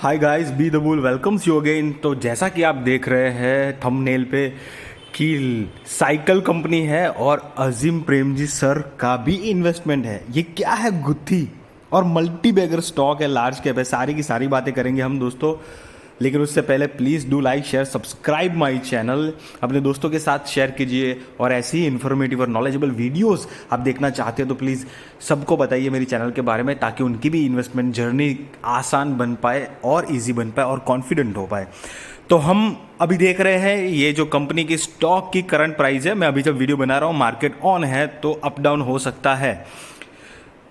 Hi guys, be the bull welcomes you again. तो जैसा कि आप देख रहे हैं थंबनेल पे कि साइकिल कंपनी है और अजीम प्रेमजी सर का भी इन्वेस्टमेंट है। ये क्या है गुत्थी और मल्टी बैगर स्टॉक है, लार्ज कैप है। सारी की सारी बातें करेंगे हम दोस्तों, लेकिन उससे पहले please do like share subscribe my channel, अपने दोस्तों के साथ शेयर कीजिए। और ऐसी ही इन्फॉर्मेटिव और नॉलेजेबल वीडियोस आप देखना चाहते हो तो प्लीज़ सबको बताइए मेरी चैनल के बारे में, ताकि उनकी भी इन्वेस्टमेंट जर्नी आसान बन पाए और ईजी बन पाए और कॉन्फिडेंट हो पाए। तो हम अभी देख रहे हैं ये जो कंपनी की स्टॉक की करंट प्राइस है। मैं अभी जब वीडियो बना रहा हूँ मार्केट ऑन है तो अप डाउन हो सकता है।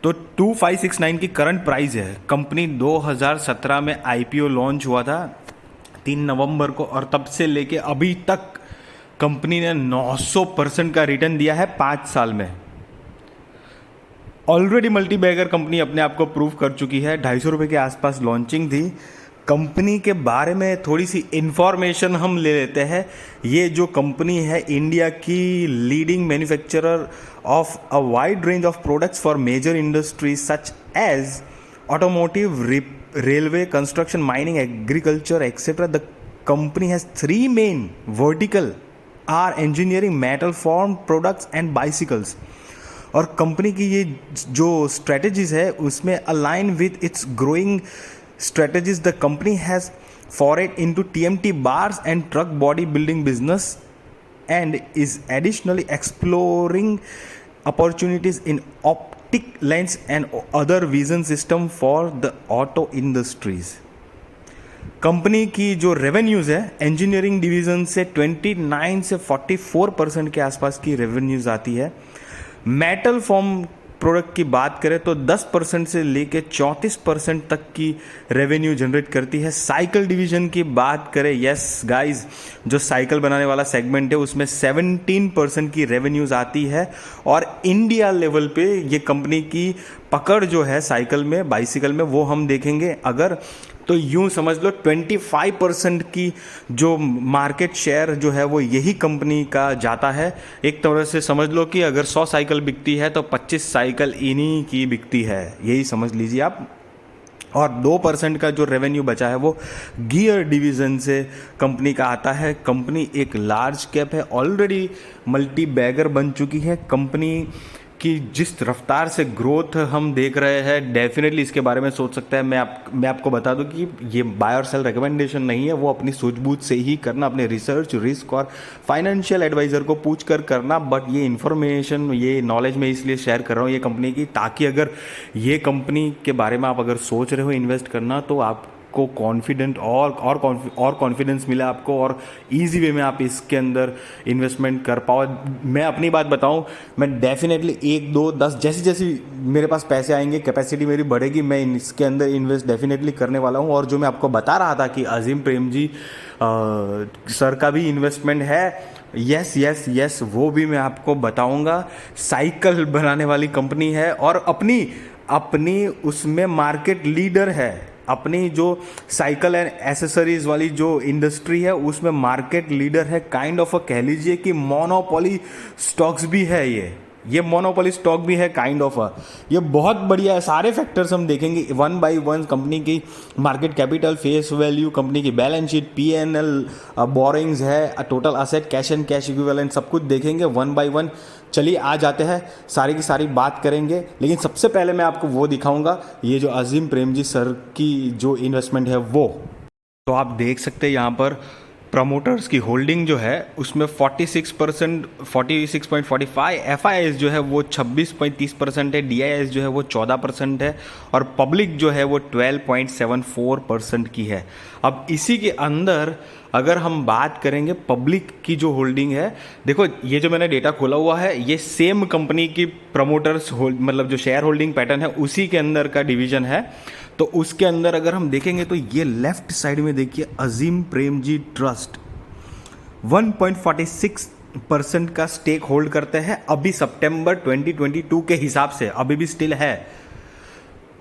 तो 2569 की करंट प्राइस है। कंपनी 2017 में आईपीओ लॉन्च हुआ था 3 नवंबर को, और तब से लेके अभी तक कंपनी ने 900% का रिटर्न दिया है 5 साल में। ऑलरेडी मल्टी बैगर कंपनी अपने आप को प्रूव कर चुकी है। 250 रुपये के आसपास लॉन्चिंग थी। कंपनी के बारे में थोड़ी सी इंफॉर्मेशन हम ले लेते हैं। ये जो कंपनी है इंडिया की leading manufacturer of a wide range of products for major industries such as automotive, railway, construction, mining, agriculture, etc. The company has 3 main vertical are engineering, metal formed products and bicycles. और company की ये जो strategies है उसमें align with its growing strategies, the company has forward into TMT bars and truck body building business and is additionally exploring opportunities in optic lens and other vision system for the auto industries. Company की जो revenues है engineering division से 29 से 44% के आसपास की revenues आती है। मेटल फॉर्म प्रोडक्ट की बात करें तो 10% से लेके 34% तक की रेवेन्यू जनरेट करती है। साइकिल डिवीजन की बात करें, यस गाइस, जो साइकिल बनाने वाला सेगमेंट है उसमें 17% की रेवेन्यूज़ आती है। और इंडिया लेवल पे ये कंपनी की पकड़ जो है साइकिल में, बाइसिकल में, वो हम देखेंगे अगर तो यूं समझ लो 25% की जो मार्केट शेयर जो है वो यही कंपनी का जाता है। एक तरह से समझ लो कि अगर 100 साइकिल बिकती है तो 25 साइकिल इन्हीं की बिकती है, यही समझ लीजिए आप। और 2% का जो रेवेन्यू बचा है वो गियर डिवीज़न से कंपनी का आता है। कंपनी एक लार्ज कैप है, ऑलरेडी मल्टी बैगर बन चुकी है। कंपनी कि जिस रफ्तार से ग्रोथ हम देख रहे हैं, डेफिनेटली इसके बारे में सोच सकता है। मैं आपको बता दूं कि ये बाय और सेल रिकमेंडेशन नहीं है, वो अपनी सूझबूझ से ही करना, अपने रिसर्च, रिस्क और फाइनेंशियल एडवाइज़र को पूछ कर करना। बट ये इन्फॉर्मेशन, ये नॉलेज मैं इसलिए शेयर कर रहा हूँ ये कंपनी की, ताकि अगर ये कंपनी के बारे में आप अगर सोच रहे हो इन्वेस्ट करना तो आप को कॉन्फिडेंट और कॉन्फिडेंस मिला आपको, और इजी वे में आप इसके अंदर इन्वेस्टमेंट कर पाओ। मैं अपनी बात बताऊं, मैं डेफिनेटली 1, 2, 10 जैसी जैसी मेरे पास पैसे आएंगे, कैपेसिटी मेरी बढ़ेगी, मैं इसके अंदर इन्वेस्ट डेफिनेटली करने वाला हूं। और जो मैं आपको बता रहा था कि अजीम प्रेमजी सर का भी इन्वेस्टमेंट है, यस यस यस, वो भी मैं आपको बताऊंगा। साइकिल बनाने वाली कंपनी है और अपनी उसमें मार्केट लीडर है। अपनी जो साइकिल एंड एसेसरीज वाली जो इंडस्ट्री है उसमें मार्केट लीडर है। काइंड ऑफ कह लीजिए कि मोनोपोली स्टॉक्स भी है ये मोनोपोली स्टॉक भी है काइंड ऑफ ये बहुत बढ़िया है। सारे फैक्टर्स हम देखेंगे वन बाय वन, कंपनी की market capital, face value, company की बैलेंस शीट, पीएनएल, बोरिंग्स है, total asset, cash and cash equivalent, सब कुछ देखेंगे वन बाय वन। चलिए आ जाते हैं, सारी की सारी बात करेंगे। लेकिन सबसे पहले मैं आपको वो दिखाऊंगा, ये जो अजीम प्रेमजी सर की जो इन्वेस्टमेंट है वो। तो आप देख सकते हैं यहाँ पर प्रमोटर्स की होल्डिंग जो है उसमें 46%, 46.45, एफआईआईएस जो है वो 26.30% है, डीआईएस जो है वो 14% है, और पब्लिक जो है वो 12.74% की है। अब इसी के अंदर अगर हम बात करेंगे पब्लिक की जो होल्डिंग है, देखो ये जो मैंने डेटा खोला हुआ है ये सेम कंपनी की प्रमोटर्स मतलब जो शेयर होल्डिंग पैटर्न है उसी के अंदर का डिवीजन है। तो उसके अंदर अगर हम देखेंगे तो ये लेफ्ट साइड में देखिए अजीम प्रेमजी ट्रस्ट 1.46% का स्टेक होल्ड करते हैं अभी सितंबर 2022 के हिसाब से, अभी भी स्टिल है।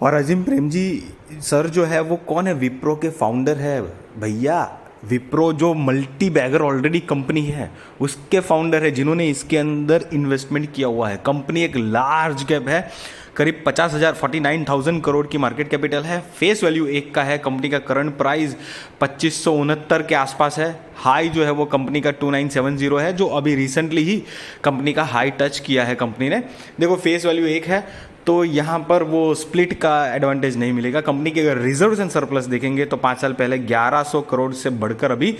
और अजीम प्रेमजी सर जो है वो कौन है? विप्रो के फाउंडर है भैया। विप्रो जो मल्टी बैगर ऑलरेडी कंपनी है उसके फाउंडर है जिन्होंने इसके अंदर इन्वेस्टमेंट किया हुआ है। कंपनी एक लार्ज कैप है, करीब 49,000 करोड़ की मार्केट कैपिटल है। फेस वैल्यू एक का है। कंपनी का करंट प्राइस 2569 के आसपास है। हाई जो है वो कंपनी का 2970 है, जो अभी रिसेंटली ही कंपनी का हाई टच किया है कंपनी ने। देखो फेस वैल्यू एक है तो यहाँ पर वो स्प्लिट का एडवांटेज नहीं मिलेगा। कंपनी के अगर रिजर्व्स एंड सरप्लस देखेंगे तो 5 साल पहले 1100 करोड़ से बढ़कर अभी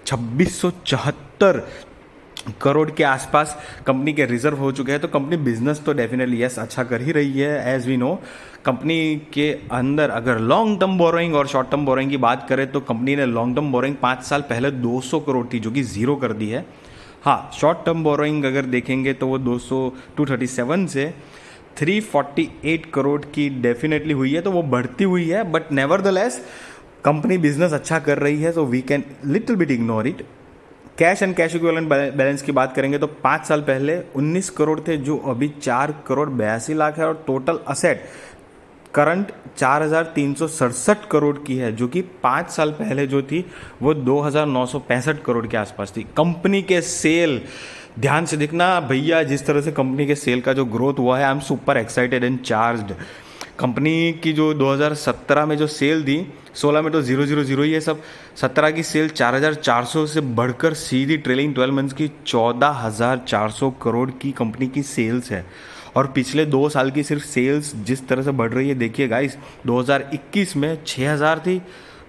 2674 करोड़ के आसपास कंपनी के रिजर्व हो चुके हैं। तो कंपनी बिजनेस तो डेफिनेटली यस अच्छा कर ही रही है। एज वी नो कंपनी के अंदर अगर लॉन्ग टर्म बोरोइंग और शॉर्ट टर्म बोरोइंग की बात करें तो कंपनी ने लॉन्ग टर्म बोरोइंग 5 साल पहले 200 करोड़ थी जो कि जीरो कर दी है। हाँ, शॉर्ट टर्म बोरोइंग अगर देखेंगे तो वो 237 से 348 करोड़ की डेफिनेटली हुई है, तो वो बढ़ती हुई है। बट नेवरदलेस कंपनी बिजनेस अच्छा कर रही है, so we can little bit ignore it. Cash and cash equivalent balance की बात करेंगे तो 5 साल पहले 19 करोड़ थे जो अभी 4 करोड़ 82 लाख है, और टोटल असेट करंट 4,367 करोड़ की है जो कि 5 साल पहले जो थी वो 2,965 करोड़ के आसपास थी। कंपनी के सेल ध्यान से देखना भैया, जिस तरह से कंपनी के सेल का जो ग्रोथ हुआ है, I am super excited and charged. Company की जो 2017 में जो सेल थी, 16 में तो 000 ही है सब, 17 की सेल 4,400 से बढ़कर सीधी ट्रेलिंग 12 मंथ्स की 14,400 करोड़ की कंपनी की सेल्स है। और पिछले 2 साल की सिर्फ सेल्स जिस तरह से बढ़ रही है देखिए गाइस, 2021 में 6,000 थी,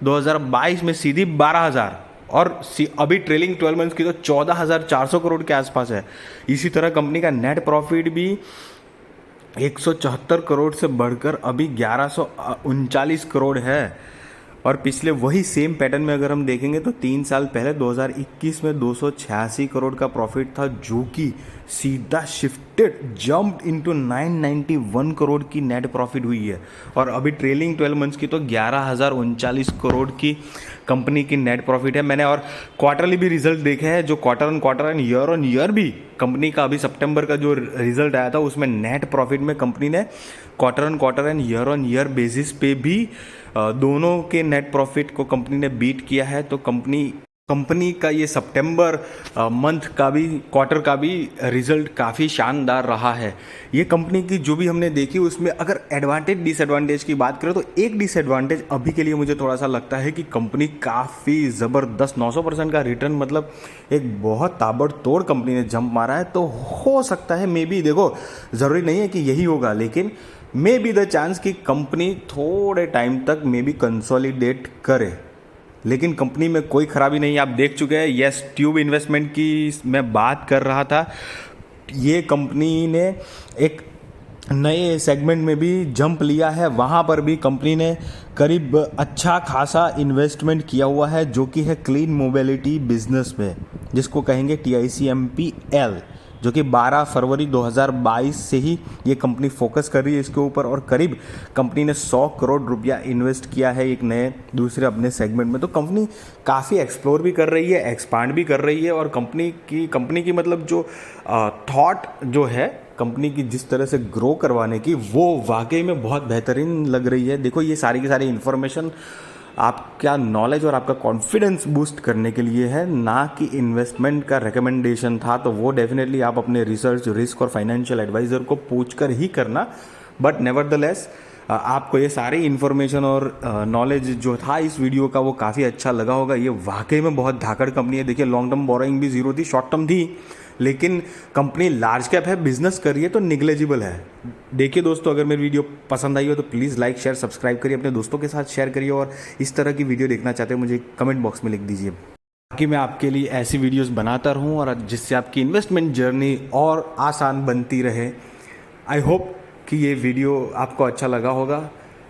2022 में सीधी 12,000, और अभी ट्रेलिंग 12 मंथ्स की तो 14,400 करोड़ के आसपास है। इसी तरह कंपनी का नेट प्रॉफिट भी 174 करोड़ से बढ़कर अभी 1139 करोड़ है। और पिछले वही सेम पैटर्न में अगर हम देखेंगे तो 3 साल पहले 2021 में 286 करोड़ का प्रॉफिट था जो कि सीधा शिफ्टेड जंप्ड इनटू 991 करोड़ की नेट प्रॉफिट हुई है। और अभी ट्रेलिंग 12 मंथ्स की तो 11,039 करोड़ की कंपनी की नेट प्रॉफिट है। मैंने और क्वार्टरली भी रिजल्ट देखे हैं, जो क्वार्टर ऑन ईयर भी कंपनी का अभी सितंबर का जो रिजल्ट आया था उसमें नेट प्रॉफिट में कंपनी ने quarter and on year basis पे भी दोनों के नेट प्रॉफिट को कंपनी ने बीट किया है। तो कंपनी का ये सितंबर मंथ का भी, क्वार्टर का भी रिजल्ट काफ़ी शानदार रहा है। ये कंपनी की जो भी हमने देखी उसमें अगर एडवांटेज डिसएडवांटेज की बात करें तो एक डिसएडवांटेज अभी के लिए मुझे थोड़ा सा लगता है कि कंपनी काफ़ी ज़बरदस्त 900% का रिटर्न, मतलब एक बहुत ताबड़तोड़ कंपनी ने जंप मारा है। तो हो सकता है मे बी, देखो ज़रूरी नहीं है कि यही होगा, लेकिन मे बी द चांस कि कंपनी थोड़े टाइम तक मे बी कंसोलिडेट करे। लेकिन कंपनी में कोई खराबी नहीं है, आप देख चुके हैं। यस, ट्यूब इन्वेस्टमेंट की मैं बात कर रहा था। ये कंपनी ने एक नए सेगमेंट में भी जंप लिया है, वहाँ पर भी कंपनी ने करीब अच्छा खासा इन्वेस्टमेंट किया हुआ है जो कि है क्लीन मोबिलिटी बिजनेस में, जिसको कहेंगे TICMPL, जो कि 12 फरवरी 2022 से ही ये कंपनी फोकस कर रही है इसके ऊपर। और करीब कंपनी ने 100 करोड़ रुपया इन्वेस्ट किया है एक नए दूसरे अपने सेगमेंट में। तो कंपनी काफ़ी एक्सप्लोर भी कर रही है, एक्सपांड भी कर रही है। और कंपनी की मतलब जो थॉट जो है कंपनी की जिस तरह से ग्रो करवाने की, वो वाकई में बहुत बेहतरीन लग रही है। देखो ये सारी की सारी इन्फॉर्मेशन आपका नॉलेज और आपका कॉन्फिडेंस बूस्ट करने के लिए है, ना कि इन्वेस्टमेंट का रिकमेंडेशन था। तो वो डेफिनेटली आप अपने रिसर्च, रिस्क और फाइनेंशियल एडवाइज़र को पूछकर ही करना। बट नेवरदलेस आपको ये सारी इन्फॉर्मेशन और नॉलेज जो था इस वीडियो का वो काफ़ी अच्छा लगा होगा। ये वाकई में बहुत धाकड़ कंपनी है। देखिए लॉन्ग टर्म बोरोइंग भी जीरो थी, शॉर्ट टर्म थी, लेकिन कंपनी लार्ज कैप है, बिजनेस कर रही है तो निग्लेजिबल है। देखिए दोस्तों, अगर मेरी वीडियो पसंद आई हो तो प्लीज़ लाइक शेयर सब्सक्राइब करिए, अपने दोस्तों के साथ शेयर करिए, और इस तरह की वीडियो देखना चाहते हैं मुझे कमेंट बॉक्स में लिख दीजिए ताकि मैं आपके लिए ऐसी वीडियोस बनाता रहूं और जिससे आपकी इन्वेस्टमेंट जर्नी और आसान बनती रहे। आई होप कि ये वीडियो आपको अच्छा लगा होगा।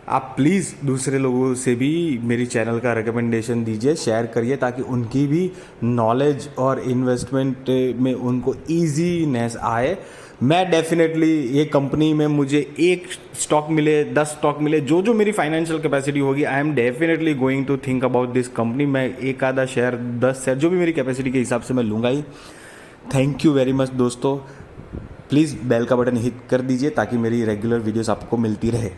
आप प्लीज़ दूसरे लोगों से भी मेरी चैनल का रिकमेंडेशन दीजिए, शेयर करिए, ताकि उनकी भी नॉलेज और इन्वेस्टमेंट में उनको ईजीनेस आए। मैं डेफिनेटली ये कंपनी में मुझे एक स्टॉक मिले, 10 स्टॉक मिले, जो जो मेरी फाइनेंशियल कैपेसिटी होगी, I am definitely going to think about this company. मैं एक आधा शेयर, 10 शेयर, जो भी मेरी कैपेसिटी के हिसाब से मैं लूँगा ही। थैंक यू वेरी मच दोस्तों। प्लीज़ बेल का बटन हिट कर दीजिए ताकि मेरी रेगुलर वीडियोस आपको मिलती रहे।